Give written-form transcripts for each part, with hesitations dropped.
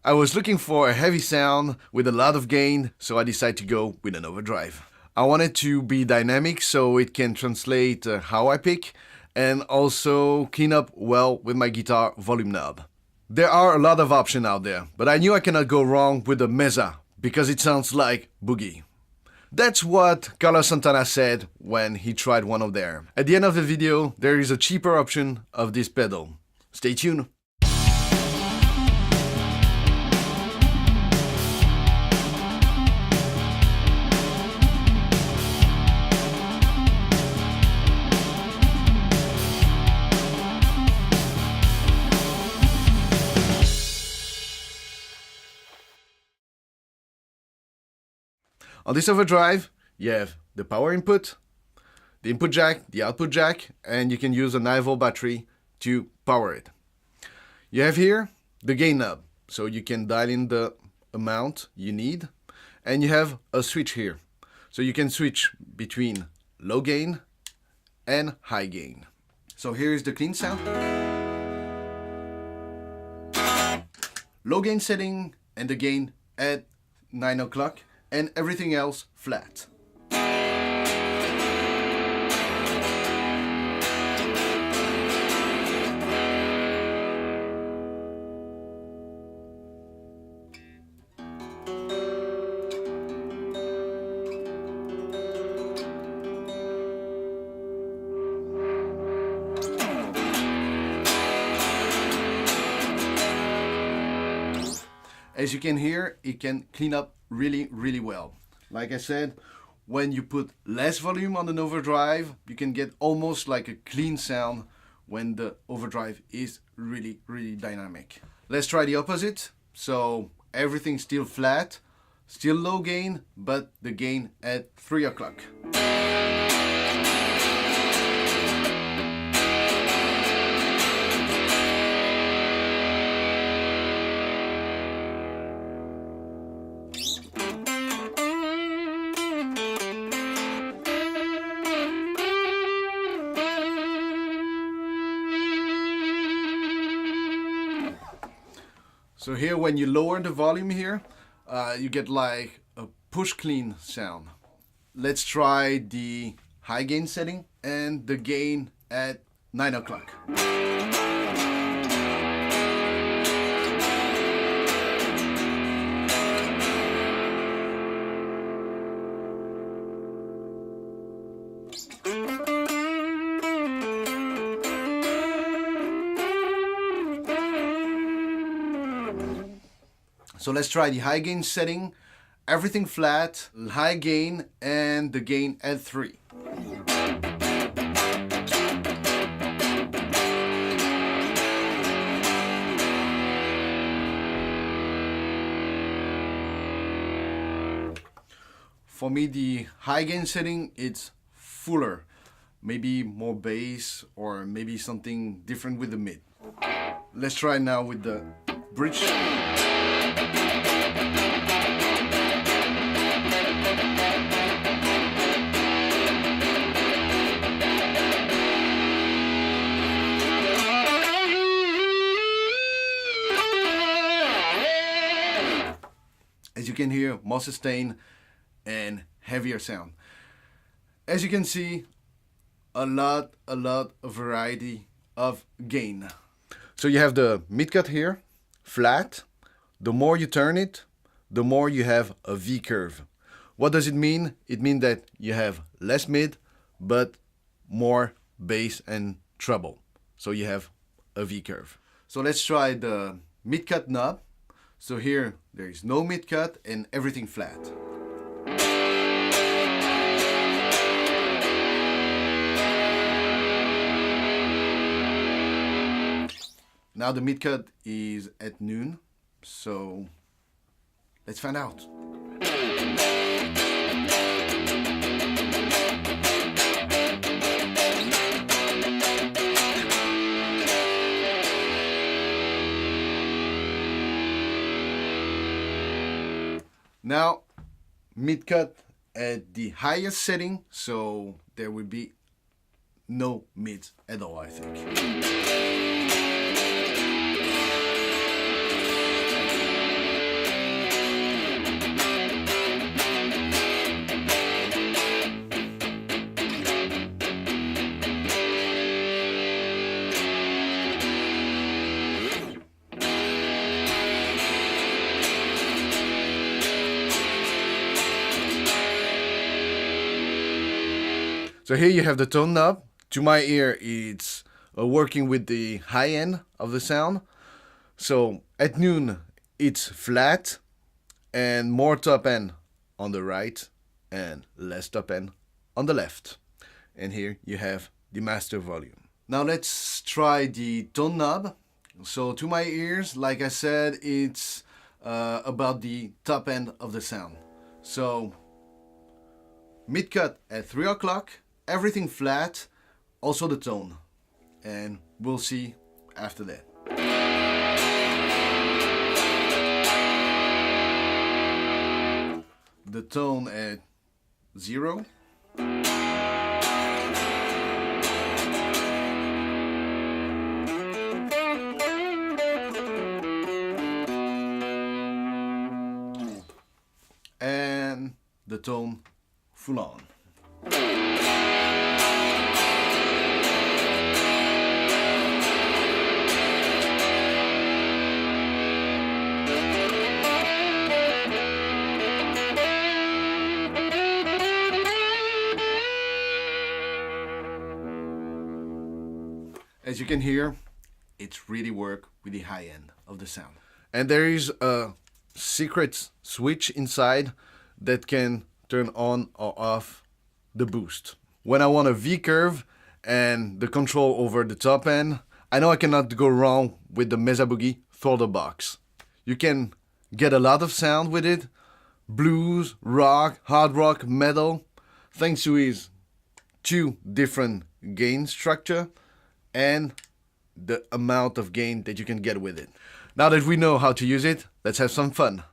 I was looking for a heavy sound with a lot of gain, so I decided to go with an overdrive. I wanted to be dynamic so it can translate how I pick and also clean up well with my guitar volume knob. There are a lot of options out there, but I knew I cannot go wrong with the Mesa because it sounds like boogie. That's what Carlos Santana said when he tried one of theirs. At the end of the video, there is a cheaper option of this pedal. Stay tuned. On this overdrive, you have the power input, the input jack, the output jack, and you can use a 9-volt battery to power it. You have here the gain knob, so you can dial in the amount you need, and you have a switch here, so you can switch between low gain and high gain. So here is the clean sound. Low gain setting and the gain at 9 o'clock. And everything else flat. As you can hear, it can clean up really well. Like I said, when you put less volume on an overdrive, you can get almost like a clean sound when the overdrive is really dynamic. Let's try the opposite. So everything's still flat, still low gain, but the gain at 3 o'clock. So here, when you lower the volume here, you get like a push clean sound. Let's try the high gain setting and the gain at 9 o'clock. So let's try the high gain setting, everything flat, high gain, and the gain at 3. For me, the high gain setting, it's fuller, maybe more bass or maybe something different with the mid. Let's try now with the bridge. As you can hear, more sustain and heavier sound. As you can see, a lot of variety of gain. So you have the mid cut here, flat. The more you turn it, the more you have a V curve. What does it mean? It means that you have less mid, but more bass and treble. So you have a V curve. So let's try the mid cut knob. So here, there is no mid cut and everything flat. Now the mid cut is at noon, so let's find out. Now, mid cut at the highest setting, so there will be no mids at all, I think. So here you have the tone knob. To my ear, it's working with the high end of the sound. So at noon, it's flat and more top end on the right and less top end on the left. And here you have the master volume. Now let's try the tone knob. So to my ears, like I said, it's about the top end of the sound. So mid cut at 3 o'clock, everything flat, also the tone. And we'll see after that. The tone at 0. And the tone full on. As you can hear, it's really work with the high end of the sound. And there is a secret switch inside that can turn on or off the boost. When I want a V curve and the control over the top end, I know I cannot go wrong with the Mesa Boogie Throttle Box. You can get a lot of sound with it, blues, rock, hard rock, metal, thanks to his 2 different gain structure and the amount of gain that you can get with it. Now that we know how to use it, let's have some fun.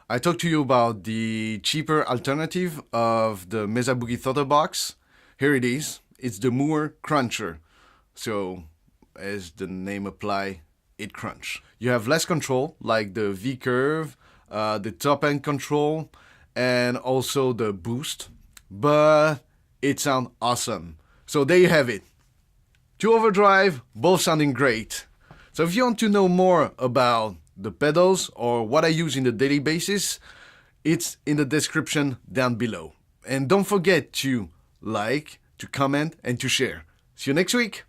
I talked to you about the cheaper alternative of the Mesa Boogie Throttle Box. Here it is. It's the MIII Cruncher. So, as the name apply, it crunch. You have less control, like the V curve, the top end control, and also the boost. But it sounds awesome. So there you have it. 2 Overdrive, both sounding great. So if you want to know more about the pedals or what I use in the daily basis, it's in the description down below. And don't forget to like, to comment, and to share. See you next week.